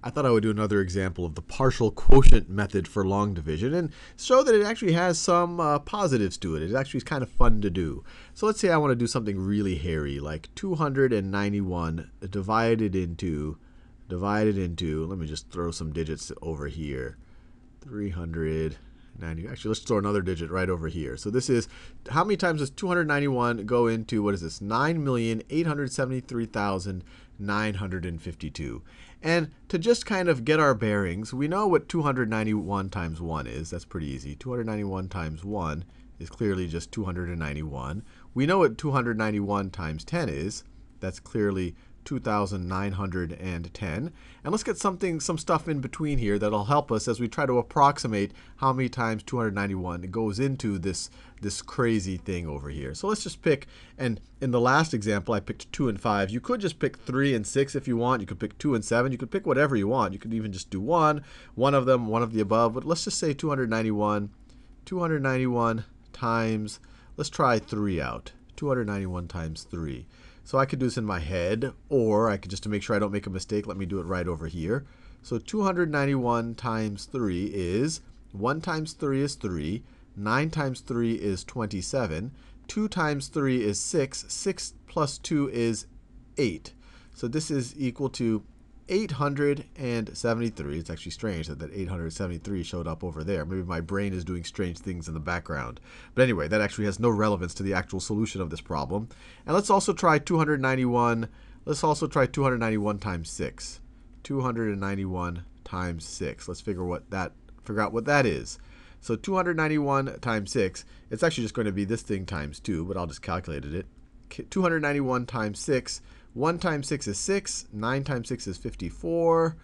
I thought I would do another example of the partial quotient method for long division and show that it actually has some positives to it. It actually is kind of fun to do. So let's say I want to do something really hairy, like 291 divided into, let me just throw some digits over here, 390. Actually, let's throw another digit right over here. So this is, how many times does 291 go into, what is this, 9,873,952. And to just kind of get our bearings, we know what 291 times 1 is. That's pretty easy. 291 times 1 is clearly just 291. We know what 291 times 10 is. That's clearly 2,910. And let's get some stuff in between here that'll help us as we try to approximate how many times 291 goes into this crazy thing over here. So let's just pick, and in the last example I picked 2 and 5. You could just pick 3 and 6 if you want. You could pick 2 and 7. You could pick whatever you want. You could even just do one of them, one of the above. But let's just say 291 times, let's try 3 out. 291 times 3. So I could do this in my head, or I could, just to make sure I don't make a mistake, let me do it right over here. So 291 times 3 is, 1 times 3 is 3, 9 times 3 is 27, 2 times 3 is 6, 6 plus 2 is 8. So this is equal to 873. It's actually strange that 873 showed up over there. Maybe my brain is doing strange things in the background. But anyway, that actually has no relevance to the actual solution of this problem. And let's also try 291. Let's also try 291 times 6. 291 times 6. Let's figure out what that is. So 291 times 6, it's actually just going to be this thing times 2, but I'll just calculate it. 291 times 6. 1 times 6 is 6, 9 times 6 is 54,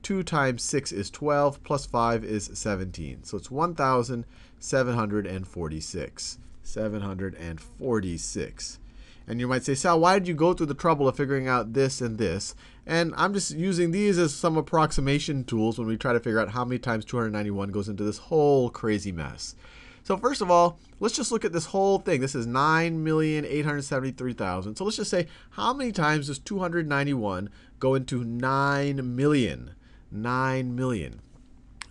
2 times 6 is 12, plus 5 is 17. So it's 1,746. 746. And you might say, Sal, why did you go through the trouble of figuring out this and this? And I'm just using these as some approximation tools when we try to figure out how many times 291 goes into this whole crazy mess. So first of all, let's just look at this whole thing. This is 9,873,000. So let's just say, how many times does 291 go into 9 million? 9 million.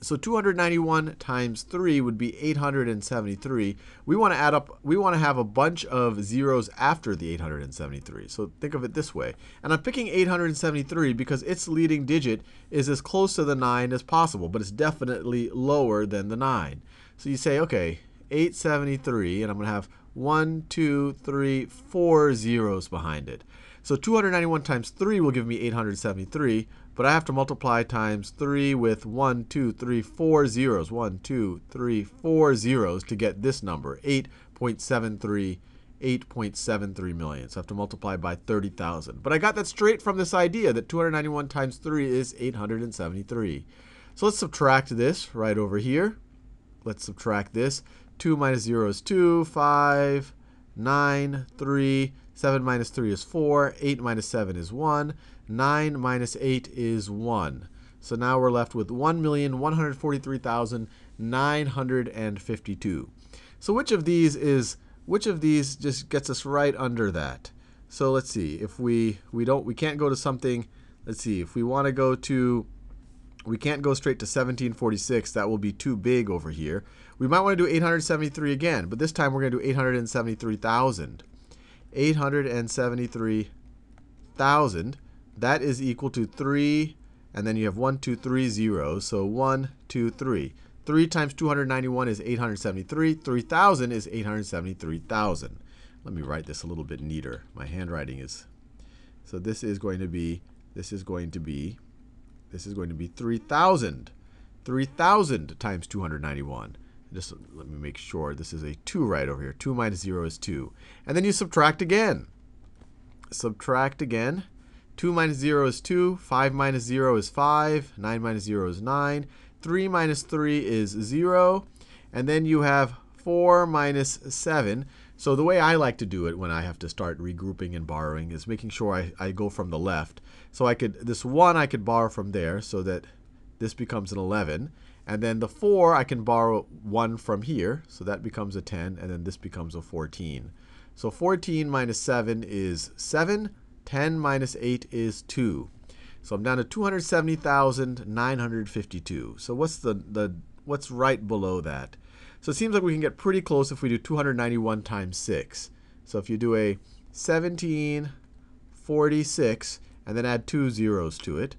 So 291 times 3 would be 873. We want to add up, we want to have a bunch of zeros after the 873. So think of it this way. And I'm picking 873 because its leading digit is as close to the 9 as possible, but it's definitely lower than the 9. So you say, okay, 873, and I'm going to have 1, 2, 3, 4 zeros behind it. So 291 times 3 will give me 873, but I have to multiply times 3 with 1, 2, 3, 4 zeros. 1, 2, 3, 4 zeros to get this number, 8.73 million. So I have to multiply by 30,000. But I got that straight from this idea that 291 times 3 is 873. So let's subtract this right over here. Let's subtract this. 2 minus 0 is 2, 5, 9, 3, 7 minus 3 is 4, 8 minus 7 is 1, 9 minus 8 is 1. So now we're left with 1,143,952. So which of these just gets us right under that? So let's see. If we can't go to something, let's see, if we want to go to, we can't go straight to 1746. That will be too big over here. We might want to do 873 again, but this time we're going to do 873,000. 873,000. That is equal to 3, and then you have 1, 2, 3 zeros. So 1, 2, 3. 3 times 291 is 873. 3,000 is 873,000. Let me write this a little bit neater. My handwriting is, so this is going to be 3,000. 3,000 times 291. Just let me make sure this is a 2 right over here. 2 minus 0 is 2. And then you subtract again. Subtract again. 2 minus 0 is 2. 5 minus 0 is 5. 9 minus 0 is 9. 3 minus 3 is 0. And then you have 4 minus 7. So the way I like to do it when I have to start regrouping and borrowing is making sure I go from the left. So this 1 I could borrow from there so that this becomes an 11. And then the 4 I can borrow 1 from here. So that becomes a 10. And then this becomes a 14. So 14 minus 7 is 7. 10 minus 8 is 2. So I'm down to 270,952. So what's right below that? So it seems like we can get pretty close if we do 291 times 6. So if you do a 1746 and then add 2 zeros to it,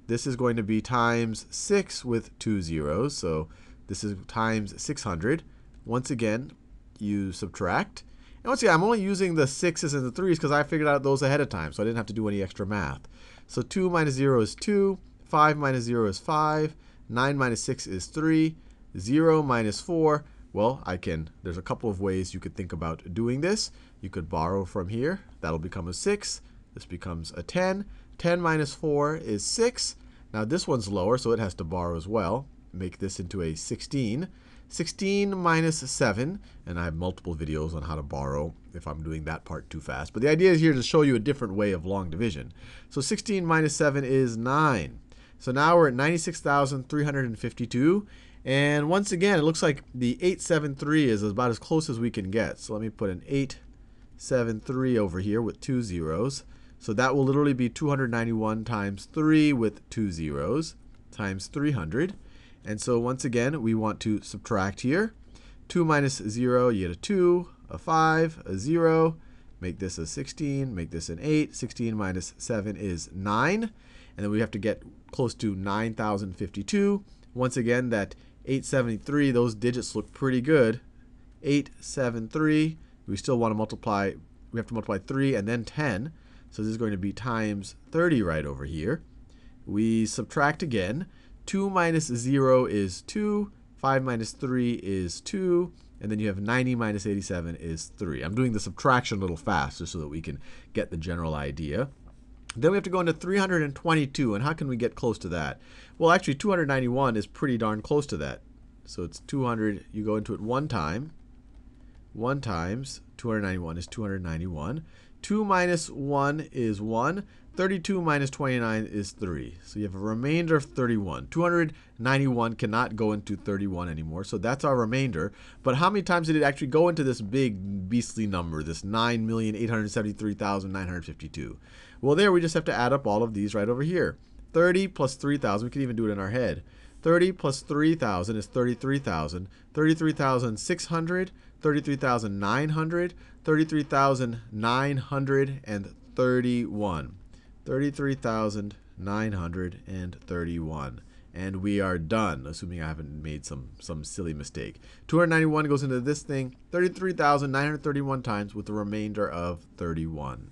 this is going to be times 6 with 2 zeros. So this is times 600. Once again, you subtract. And once again, I'm only using the 6's and the 3's because I figured out those ahead of time, so I didn't have to do any extra math. So 2 minus 0 is 2. 5 minus 0 is 5. 9 minus 6 is 3. 0 minus 4. Well, there's a couple of ways you could think about doing this. You could borrow from here. That'll become a 6. This becomes a 10. 10 minus 4 is 6. Now this one's lower, so it has to borrow as well. Make this into a 16. 16 minus 7, and I have multiple videos on how to borrow if I'm doing that part too fast. But the idea is here to show you a different way of long division. So 16 minus 7 is 9. So now we're at 96,352. And once again, it looks like the 873 is about as close as we can get. So let me put an 873 over here with 2 zeros. So that will literally be 291 times 3 with 2 zeros times 300. And so once again, we want to subtract here. 2 minus 0, you get a 2, a 5, a 0. Make this a 16, make this an 8. 16 minus 7 is 9. And then we have to get close to 9,052. Once again, that 873, those digits look pretty good. 873, we still want to multiply, we have to multiply 3 and then 10. So this is going to be times 30 right over here. We subtract again. 2 minus 0 is 2. 5 minus 3 is 2. And then you have 90 minus 87 is 3. I'm doing the subtraction a little fast just so that we can get the general idea. Then we have to go into 322. And how can we get close to that? Well, actually, 291 is pretty darn close to that. So it's 200. You go into it one time. 1 times 291 is 291. 2 minus 1 is 1. 32 minus 29 is 3. So you have a remainder of 31. 291 cannot go into 31 anymore, so that's our remainder. But how many times did it actually go into this big beastly number, this 9,873,952? Well, there we just have to add up all of these right over here. 30 plus 3,000, we can even do it in our head. 30 plus 3,000 is 33,000. 33,600, 33,900, 33,931. 33,931. And we are done, assuming I haven't made some silly mistake. 291 goes into this thing 33,931 times with a remainder of 31.